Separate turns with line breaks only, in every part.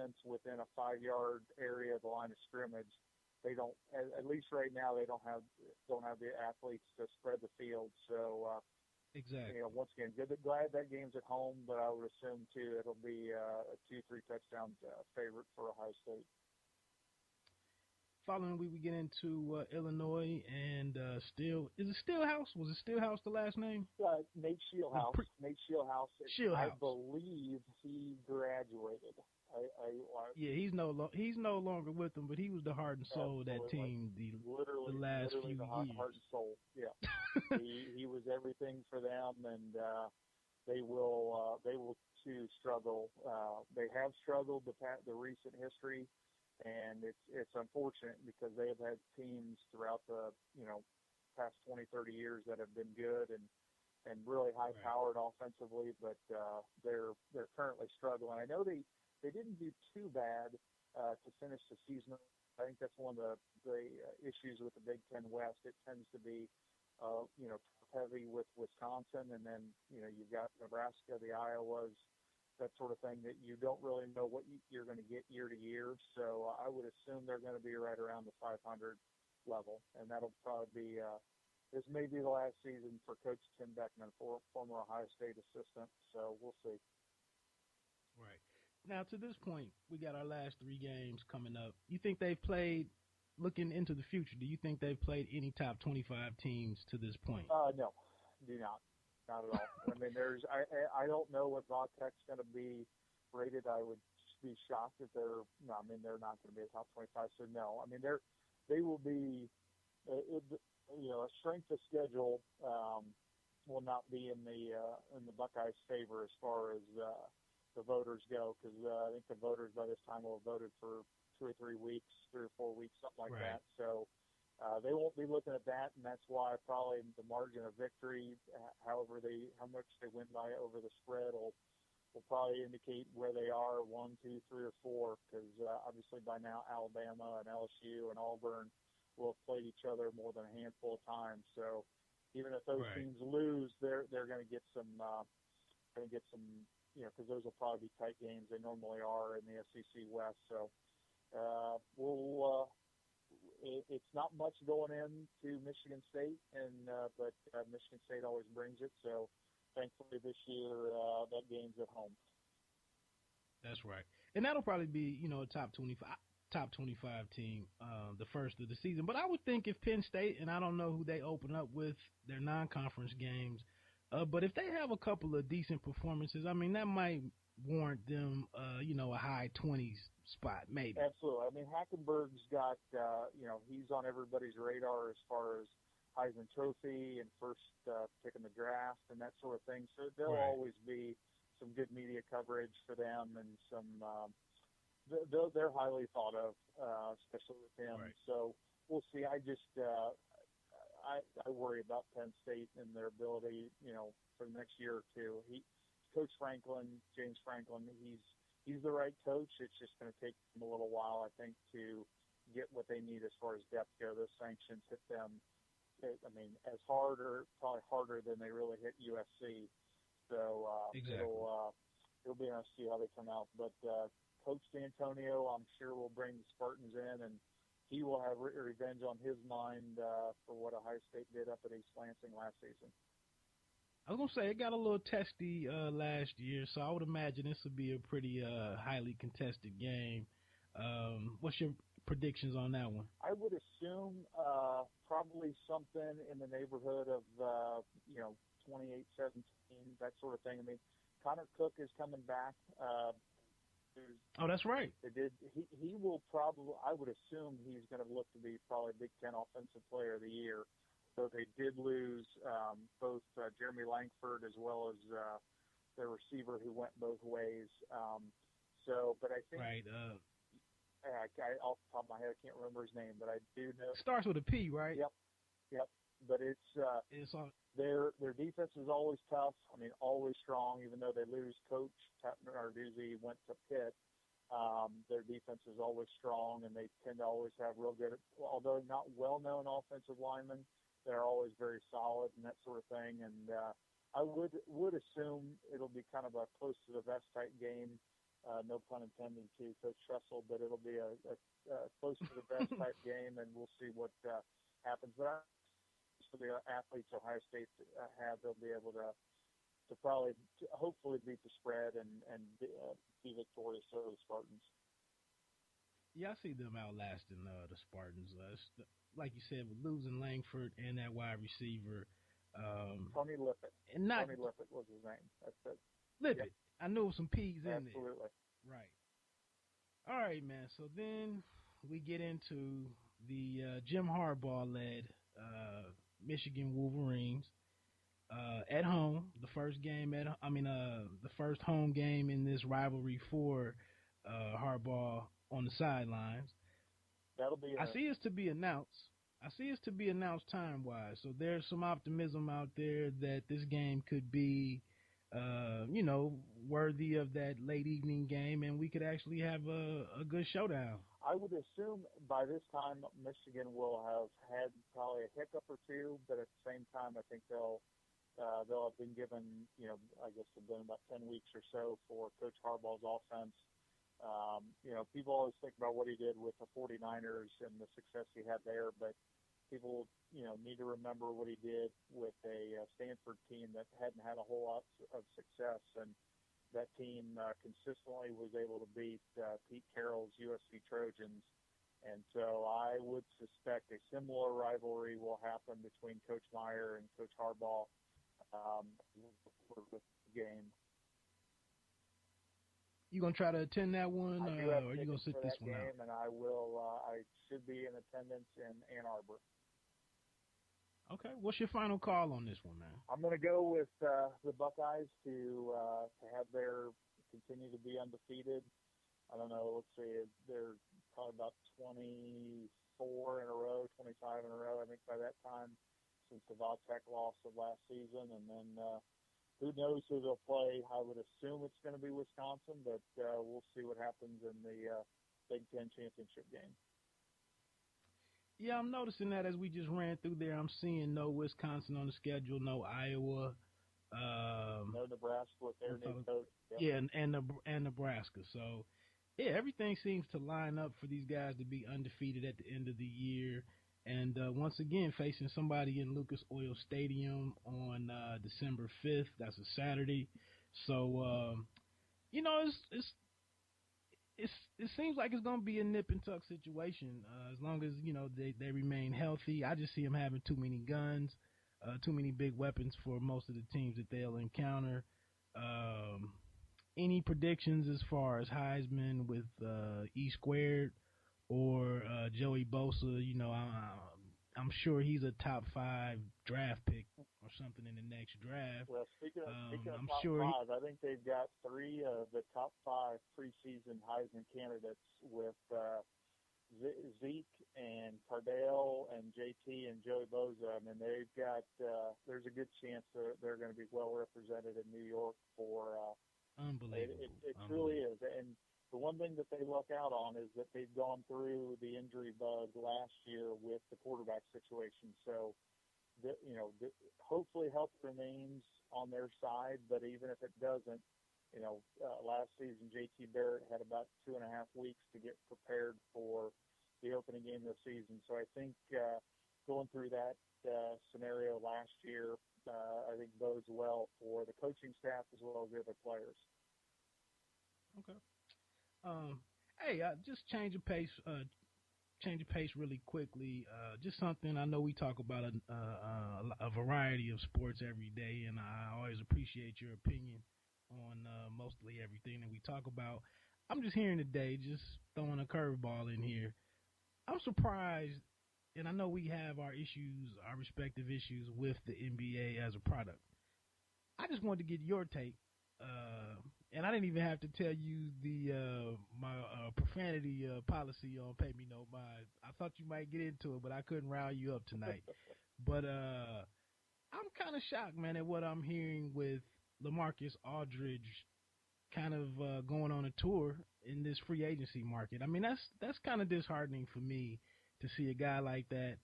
offense within a 5-yard area of the line of scrimmage. They don't, at least right now, they don't have the athletes to spread the field. So,
exactly.
Once again, glad that game's at home, but I would assume too it'll be a 2-3 touchdown favorite for Ohio State.
Following week, we get into Illinois and is it Stillhouse? Was it Stillhouse the last name?
Nate Shieldhouse. Nate Shieldhouse.
Shieldhouse.
I believe he graduated.
He's no longer with them, but he was the heart and soul of that team the last few years.
Heart and soul. Yeah, he was everything for them, and they will too struggle. They have struggled the recent history. And it's unfortunate because they have had teams throughout the, past 20, 30 years that have been good and really high-powered offensively, but they're currently struggling. I know they didn't do too bad to finish the season. I think that's one of the issues with the Big Ten West. It tends to be, heavy with Wisconsin, and then, you've got Nebraska, the Iowas, that sort of thing that you don't really know what you're going to get year to year. So I would assume they're going to be right around the 500 level, and that'll probably be this may be the last season for Coach Tim Beckman, former Ohio State assistant. So we'll see.
Right. Now, to this point, we got our last 3 games coming up. You think they've played, looking into the future, do you think they've played any top 25 teams to this point?
No, do not. Not at all. I mean, I don't know what Vautech's going to be rated. I would be shocked if they're not going to be a top 25. So no, I mean, they will be, a strength of schedule will not be in the Buckeyes' favor as far as the voters go, because I think the voters by this time will have voted for 2 or 3 weeks, 3 or 4 weeks, something like that. So. They won't be looking at that, and that's why probably the margin of victory, how much they win by over the spread, will probably indicate where they are 1, 2, 3, or 4. Because obviously by now Alabama and LSU and Auburn will have played each other more than a handful of times. So even if those teams lose, they're going to get some, because those will probably be tight games. They normally are in the SEC West. So it's not much going into Michigan State, but Michigan State always brings it. So thankfully this year that game's at home.
That's right, and that'll probably be a top 25 team the first of the season. But I would think if Penn State, and I don't know who they open up with their non-conference games, but if they have a couple of decent performances, I mean that might warrant them a high 20s spot, maybe.
Absolutely. I mean, Hackenberg's got, he's on everybody's radar as far as Heisman Trophy and first pick in the draft and that sort of thing. So there'll always be some good media coverage for them and some, they're highly thought of, especially with him. Right. So we'll see. I just, I worry about Penn State and their ability, for the next year or two. Coach Franklin, James Franklin, he's the right coach. It's just going to take them a little while, I think, to get what they need as far as depth go. Those sanctions hit them, as hard or probably harder than they really hit USC. So
exactly.
It'll be interesting to see how they come out. But Coach D'Antonio, I'm sure, will bring the Spartans in, and he will have revenge on his mind for what Ohio State did up at East Lansing last season.
I was going to say, it got a little testy last year, so I would imagine this would be a pretty highly contested game. What's your predictions on that one?
I would assume probably something in the neighborhood of, 28-17, that sort of thing. I mean, Connor Cook is coming back.
Oh, that's right.
He will probably, I would assume he's going to look to be probably Big Ten Offensive Player of the Year. So they did lose both Jeremy Langford as well as their receiver who went both ways. But I think off the top of my head, I can't remember his name, but I do know.
Starts with a P, right?
Yep. But it's their defense is always tough. I mean, always strong. Even though they lose Coach Narduzzi went to Pitt, their defense is always strong, and they tend to always have real good, although not well-known offensive linemen. They're always very solid and that sort of thing. And I would assume it'll be kind of a close to the vest type game. no pun intended, to Coach Tressel, but it'll be a close to the best type game, and we'll see what happens. But for the athletes Ohio State have, they'll be able to hopefully beat the spread and be victorious over the Spartans.
Yeah, I see them outlasting the Spartans. Like you said, with losing Langford and that wide receiver.
Tony Lippett. Tony Lippett was his name. That's it.
Lippett. Yep. I knew some P's in there.
Absolutely.
Right. All right, man. So then we get into the Jim Harbaugh-led Michigan Wolverines at home. The first home game in this rivalry for Harbaugh on the sidelines.
That'll be.
I see it's to be announced time-wise. So there's some optimism out there that this game could be, worthy of that late evening game, and we could actually have a good showdown.
I would assume by this time Michigan will have had probably a hiccup or two, but at the same time, I think they'll have been given, I guess it's been about 10 weeks or so for Coach Harbaugh's offense. People always think about what he did with the 49ers and the success he had there, but people, need to remember what he did with a Stanford team that hadn't had a whole lot of success, and that team consistently was able to beat Pete Carroll's USC Trojans. And so I would suspect a similar rivalry will happen between Coach Meyer and Coach Harbaugh for the game.
You gonna try to attend that one, or are you gonna sit this one
game,
out?
And I will. I should be in attendance in Ann Arbor.
Okay, what's your final call on this one, man?
I'm going to go with the Buckeyes to have their continue to be undefeated. I don't know. Let's see. They're probably about 24 in a row, 25 in a row, I think, by that time, since the Vautech loss of last season. And then who knows who they'll play. I would assume it's going to be Wisconsin, but we'll see what happens in the Big Ten championship game.
Yeah, I'm noticing that as we just ran through there. I'm seeing no Wisconsin on the schedule, no Iowa.
No Nebraska with their new coach. Yep.
Yeah, and Nebraska. So, yeah, everything seems to line up for these guys to be undefeated at the end of the year. And once again, facing somebody in Lucas Oil Stadium on December 5th. That's a Saturday. So, it seems like it's going to be a nip and tuck situation as long as, they remain healthy. I just see them having too many guns, too many big weapons for most of the teams that they'll encounter. Any predictions as far as Heisman with E squared or Joey Bosa? I'm sure he's a top 5 draft pick or something in the next draft.
Well, speaking of
I'm
top
sure
5, I think they've got 3 of the top 5 preseason Heisman candidates with Zeke and Cardale and JT and Joey Bosa. I mean, they've got there's a good chance they're going to be well represented in New York for
unbelievable.
It truly is. And the one thing that they luck out on is that they've gone through the injury bug last year with the quarterback situation. So, hopefully health remains on their side, but even if it doesn't, last season JT Barrett had about 2.5 weeks to get prepared for the opening game of the season. So I think going through that scenario last year, I think bodes well for the coaching staff as well as the other players.
Okay. Hey, just change of pace really quickly. Just something I know we talk about a variety of sports every day, and I always appreciate your opinion on mostly everything that we talk about. I'm just hearing today, just throwing a curveball in here. I'm surprised, and I know we have our respective issues with the NBA as a product. I just wanted to get your take. And I didn't even have to tell you my profanity policy on Pay Me No Mind. I thought you might get into it, but I couldn't rile you up tonight. But I'm kind of shocked, man, at what I'm hearing with LaMarcus Aldridge kind of going on a tour in this free agency market. I mean, that's kind of disheartening for me to see a guy like that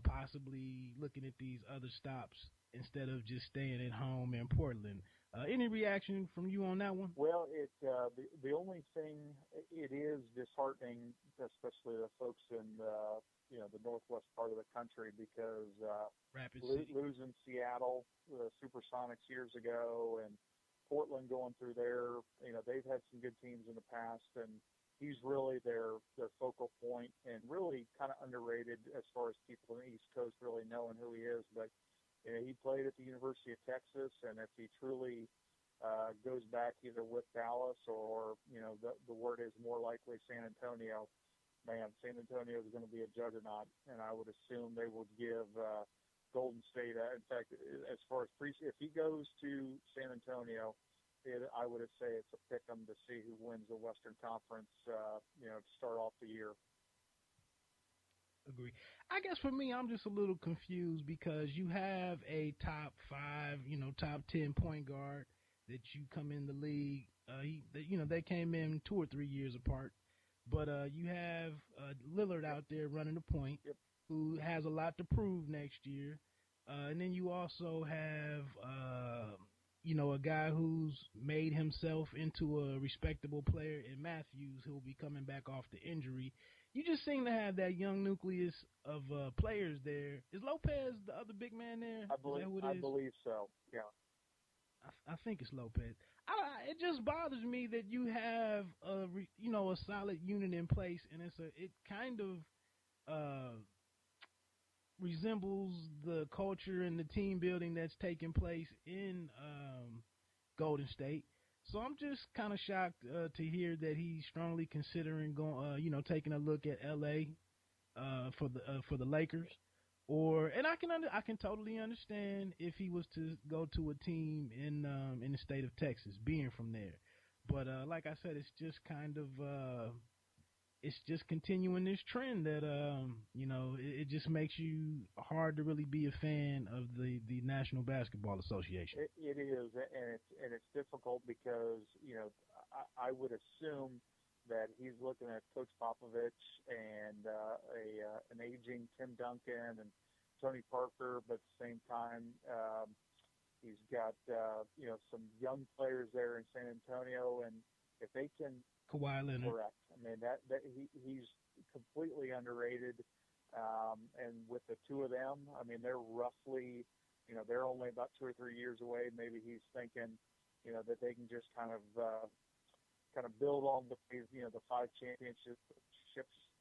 possibly looking at these other stops instead of just staying at home in Portland. Any reaction from you on that one?
Well, the only thing it is disheartening, especially the folks in the northwest part of the country, because losing Seattle, the Supersonics years ago, and Portland going through they've had some good teams in the past, and he's really their focal point and really kind of underrated as far as people in the East Coast really knowing who he is. But he played at the University of Texas, and if he truly goes back either with Dallas or the word is more likely San Antonio, man, San Antonio is going to be a juggernaut, and I would assume they would give Golden State. In fact, as far as if he goes to San Antonio, I would say it's a pick 'em to see who wins the Western Conference. To start off the year.
Agree. I guess for me, I'm just a little confused because you have a top 5, top 10 point guard that you come in the league. They came in 2 or 3 years apart, but you have Lillard out there running the point,
yep,
who has a lot to prove next year, and then you also have a guy who's made himself into a respectable player in Matthews, who'll be coming back off the injury. You just seem to have that young nucleus of players there. Is Lopez the other big man there?
I believe so. Yeah.
I think it's Lopez. It just bothers me that you have a solid unit in place, and it kind of resembles the culture and the team building that's taking place in Golden State. So I'm just kind of shocked to hear that he's strongly considering going, taking a look at LA for the Lakers. And I can totally understand if he was to go to a team in the state of Texas, being from there. But like I said, it's just kind of it's just continuing this trend that it just makes you hard to really be a fan of the National Basketball Association.
It is, and it's difficult because I would assume that he's looking at Coach Popovich and an aging Tim Duncan and Tony Parker, but at the same time he's got some young players there in San Antonio, and if they can.
Kawhi Leonard.
Correct. I mean that he's completely underrated, and with the two of them, I mean they're roughly, they're only about 2 or 3 years away. Maybe he's thinking, that they can just kind of build on the 5 championships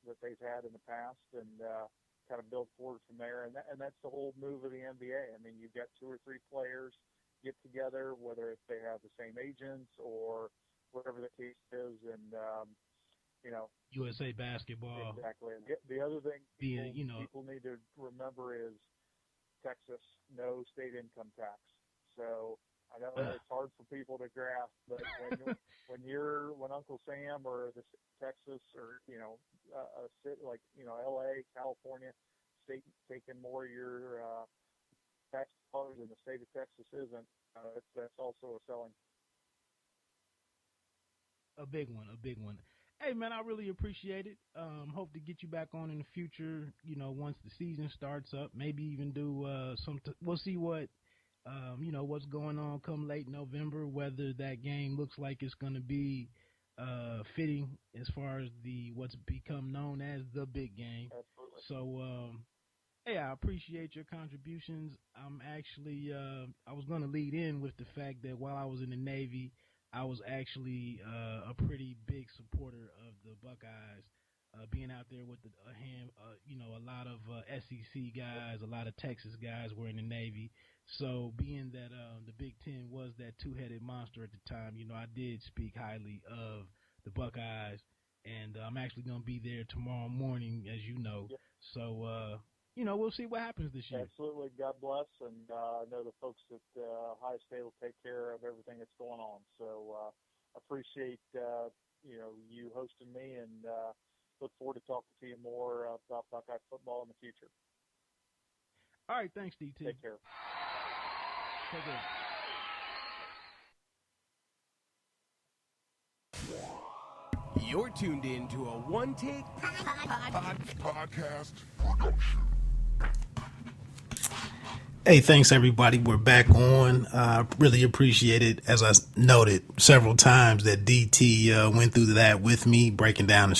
that they've had in the past, and kind of build forward from there. And that's the whole move of the NBA. I mean, you've got 2 or 3 players get together, whether if they have the same agents or whatever the case is, and
USA Basketball.
Exactly. The other thing people need to remember is Texas, no state income tax. So I know it's hard for people to grasp, but when Uncle Sam or the Texas or a city like LA, California, state taking more of your tax dollars than the state of Texas isn't, that's also a selling.
A big one. Hey, man, I really appreciate it. Hope to get you back on in the future, once the season starts up. Maybe even do we'll see what, what's going on come late November, whether that game looks like it's going to be fitting as far as what's become known as the big game.
Absolutely.
So, hey, I appreciate your contributions. I'm actually, I was going to lead in with the fact that while I was in the Navy, I was actually a pretty big supporter of the Buckeyes, being out there with a lot of SEC guys, a lot of Texas guys were in the Navy. So being that the Big Ten was that two-headed monster at the time, I did speak highly of the Buckeyes, and I'm actually going to be there tomorrow morning, as you know.
Yep.
So, we'll see what happens this year.
Absolutely. God bless. And I know the folks at Ohio State will take care of everything that's going on. So appreciate, you hosting me, and look forward to talking to you more about Buckeye football in the future.
All right. Thanks, DT.
Take care.
Take care.
You're tuned in to a one-take podcast production.
Hey, thanks everybody. We're back on. Really appreciate it. As I noted several times that DT went through that with me, breaking down the